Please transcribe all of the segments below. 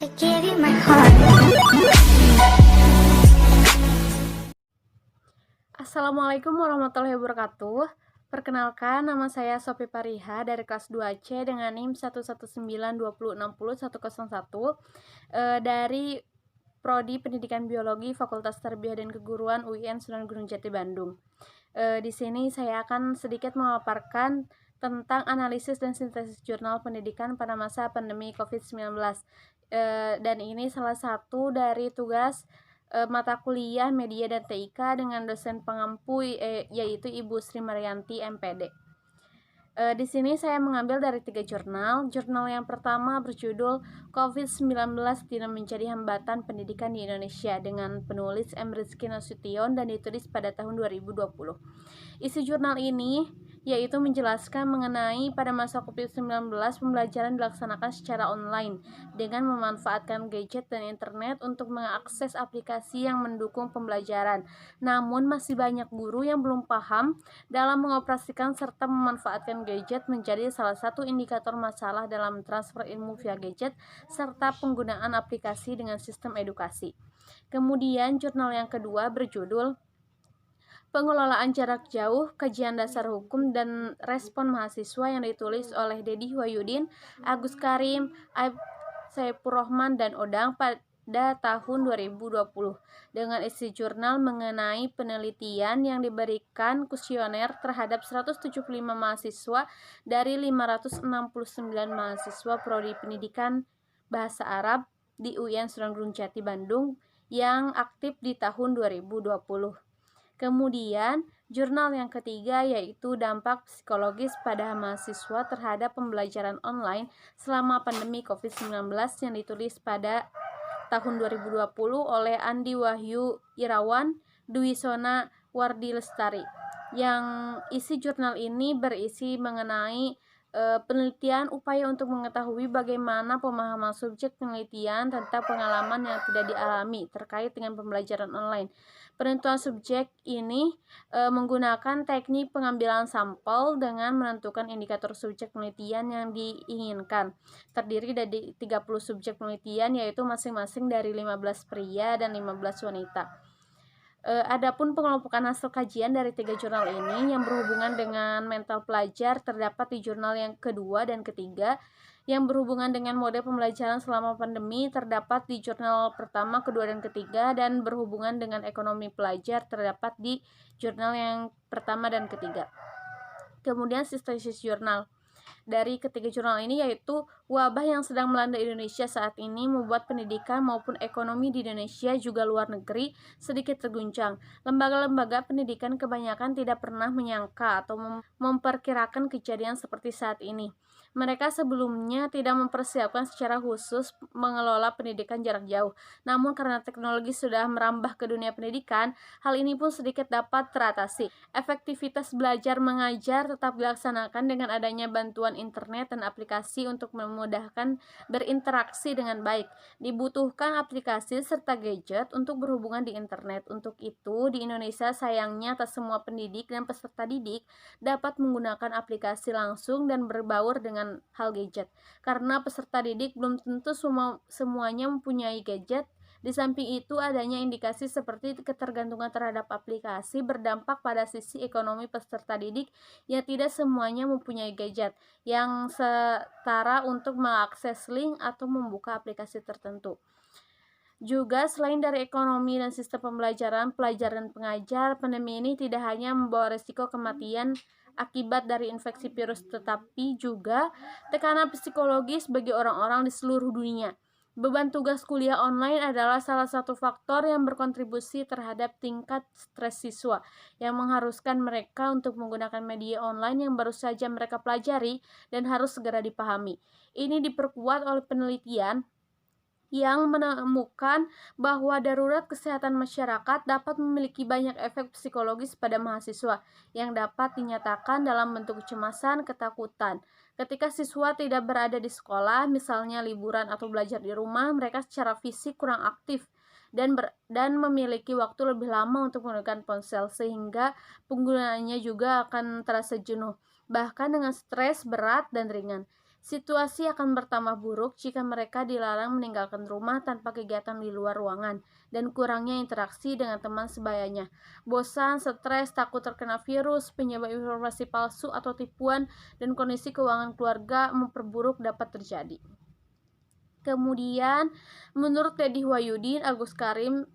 I gave you my heart. Assalamualaikum warahmatullahi wabarakatuh. Perkenalkan, nama saya Sophie Pariha dari kelas 2C dengan NIM 11920600101 dari Prodi Pendidikan Biologi Fakultas Tarbiyah dan Keguruan UIN Sunan Gunung Jati Bandung. Di sini saya akan sedikit memaparkan tentang analisis dan sintesis jurnal pendidikan pada masa pandemi COVID-19. Dan ini salah satu dari tugas mata kuliah Media dan TIK dengan dosen pengampu yaitu Ibu Sri Maryanti MPD. Di sini saya mengambil dari 3 jurnal. Jurnal yang pertama berjudul COVID-19 Tidak Menjadi Hambatan Pendidikan di Indonesia dengan penulis M. Rizky Nasution dan ditulis pada tahun 2020. Isi jurnal ini yaitu menjelaskan mengenai pada masa COVID-19 pembelajaran dilaksanakan secara online dengan memanfaatkan gadget dan internet untuk mengakses aplikasi yang mendukung pembelajaran. Namun masih banyak guru yang belum paham dalam mengoperasikan serta memanfaatkan gadget menjadi salah satu indikator masalah dalam transfer ilmu via gadget serta penggunaan aplikasi dengan sistem edukasi. Kemudian jurnal yang kedua berjudul Pengelolaan Jarak Jauh, Kajian Dasar Hukum dan Respon Mahasiswa yang ditulis oleh Dedi Wahyudin, Agus Karim, Aib Saipurrahman, dan Odang pada tahun 2020 dengan isi jurnal mengenai penelitian yang diberikan kuesioner terhadap 175 mahasiswa dari 569 mahasiswa Prodi Pendidikan Bahasa Arab di UIN Sunan Gunung Jati Bandung yang aktif di tahun 2020. Kemudian, jurnal yang ketiga yaitu dampak psikologis pada mahasiswa terhadap pembelajaran online selama pandemi COVID-19 yang ditulis pada tahun 2020 oleh Andi Wahyu Irawan, Dwi Sona Wardi Lestari. Yang isi jurnal ini berisi mengenai penelitian upaya untuk mengetahui bagaimana pemahaman subjek penelitian tentang pengalaman yang tidak dialami terkait dengan pembelajaran online. Penentuan subjek ini menggunakan teknik pengambilan sampel dengan menentukan indikator subjek penelitian yang diinginkan. Terdiri dari 30 subjek penelitian yaitu masing-masing dari 15 pria dan 15 wanita. Adapun pengelompokan hasil kajian dari 3 jurnal ini yang berhubungan dengan mental pelajar terdapat di jurnal yang kedua dan ketiga. Yang berhubungan dengan mode pembelajaran selama pandemi terdapat di jurnal pertama, kedua, dan ketiga, dan berhubungan dengan ekonomi pelajar terdapat di jurnal yang pertama dan ketiga. Kemudian sintesis jurnal dari ketiga jurnal ini yaitu wabah yang sedang melanda Indonesia saat ini membuat pendidikan maupun ekonomi di Indonesia juga luar negeri sedikit terguncang. Lembaga-lembaga pendidikan kebanyakan tidak pernah menyangka atau memperkirakan kejadian seperti saat ini. Mereka sebelumnya tidak mempersiapkan secara khusus mengelola pendidikan jarak jauh. Namun karena teknologi sudah merambah ke dunia pendidikan, hal ini pun sedikit dapat teratasi. Efektivitas belajar mengajar tetap dilaksanakan dengan adanya bantuan internet dan aplikasi untuk memudahkan berinteraksi dengan baik. Dibutuhkan aplikasi serta gadget untuk berhubungan di internet. Untuk itu, di Indonesia sayangnya tak semua pendidik dan peserta didik dapat menggunakan aplikasi langsung dan berbaur dengan hal gadget. Karena peserta didik belum tentu semuanya mempunyai gadget. Di samping itu, adanya indikasi seperti ketergantungan terhadap aplikasi berdampak pada sisi ekonomi peserta didik yang tidak semuanya mempunyai gadget yang setara untuk mengakses link atau membuka aplikasi tertentu. Juga selain dari ekonomi dan sistem pembelajaran, pelajar dan pengajar, pandemi ini tidak hanya membawa risiko kematian akibat dari infeksi virus, tetapi juga tekanan psikologis bagi orang-orang di seluruh dunia. Beban tugas kuliah online adalah salah satu faktor yang berkontribusi terhadap tingkat stres siswa, yang mengharuskan mereka untuk menggunakan media online yang baru saja mereka pelajari dan harus segera dipahami. Ini diperkuat oleh penelitian yang menemukan bahwa darurat kesehatan masyarakat dapat memiliki banyak efek psikologis pada mahasiswa yang dapat dinyatakan dalam bentuk kecemasan, ketakutan. Ketika siswa tidak berada di sekolah, misalnya liburan atau belajar di rumah, mereka secara fisik kurang aktif dan memiliki waktu lebih lama untuk menggunakan ponsel sehingga penggunaannya juga akan terasa jenuh, bahkan dengan stres berat dan ringan. Situasi akan bertambah buruk jika mereka dilarang meninggalkan rumah tanpa kegiatan di luar ruangan dan kurangnya interaksi dengan teman sebayanya. Bosan, stres, takut terkena virus, penyebab informasi palsu atau tipuan, dan kondisi keuangan keluarga memperburuk dapat terjadi. Kemudian, menurut Deddy Wahyudin, Agus Karim,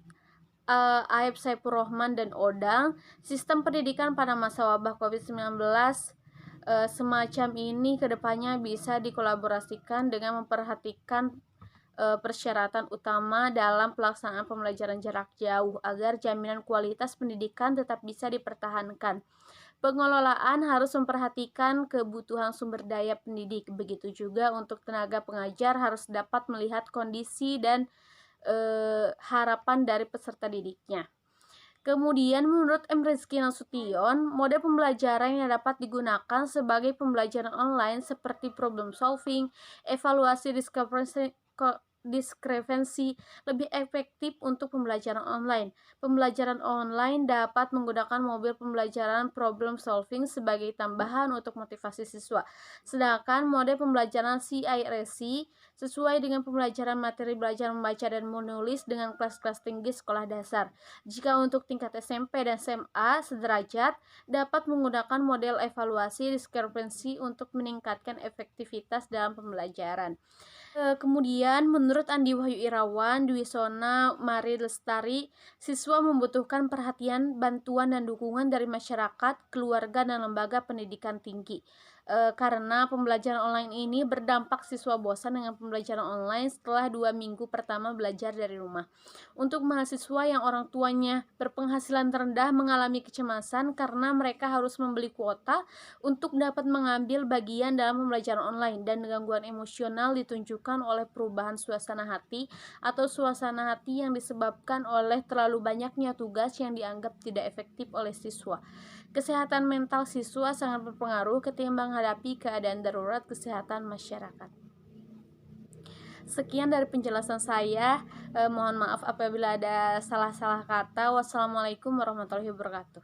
Aib Saipur Rahman, dan Odang, sistem pendidikan pada masa wabah COVID-19 semacam ini kedepannya bisa dikolaborasikan dengan memperhatikan persyaratan utama dalam pelaksanaan pembelajaran jarak jauh agar jaminan kualitas pendidikan tetap bisa dipertahankan. Pengelolaan harus memperhatikan kebutuhan sumber daya pendidik. Begitu juga untuk tenaga pengajar harus dapat melihat kondisi dan harapan dari peserta didiknya. Kemudian menurut M. Rizky Nasution, mode pembelajaran yang dapat digunakan sebagai pembelajaran online seperti problem solving, evaluasi diskrepansi lebih efektif untuk pembelajaran online. Pembelajaran online dapat menggunakan mobil pembelajaran problem solving sebagai tambahan untuk motivasi siswa. Sedangkan mode pembelajaran CIRC sesuai dengan pembelajaran materi belajar membaca dan menulis dengan kelas-kelas tinggi sekolah dasar. Jika untuk tingkat SMP dan SMA sederajat, dapat menggunakan model evaluasi diskrepansi untuk meningkatkan efektivitas dalam pembelajaran. Kemudian menurut Andi Wahyu Irawan, Dwi Sona, Mari Lestari, siswa membutuhkan perhatian, bantuan, dan dukungan dari masyarakat, keluarga, dan lembaga pendidikan tinggi. Karena pembelajaran online ini berdampak siswa bosan dengan pembelajaran online setelah 2 minggu pertama belajar dari rumah. Untuk mahasiswa yang orang tuanya berpenghasilan terendah mengalami kecemasan karena mereka harus membeli kuota untuk dapat mengambil bagian dalam pembelajaran online, dan gangguan emosional ditunjukkan oleh perubahan suasana hati atau suasana hati yang disebabkan oleh terlalu banyaknya tugas yang dianggap tidak efektif oleh siswa. Kesehatan mental siswa sangat berpengaruh ketika menghadapi keadaan darurat kesehatan masyarakat. Sekian dari penjelasan saya. Mohon maaf apabila ada salah-salah kata. Wassalamualaikum warahmatullahi wabarakatuh.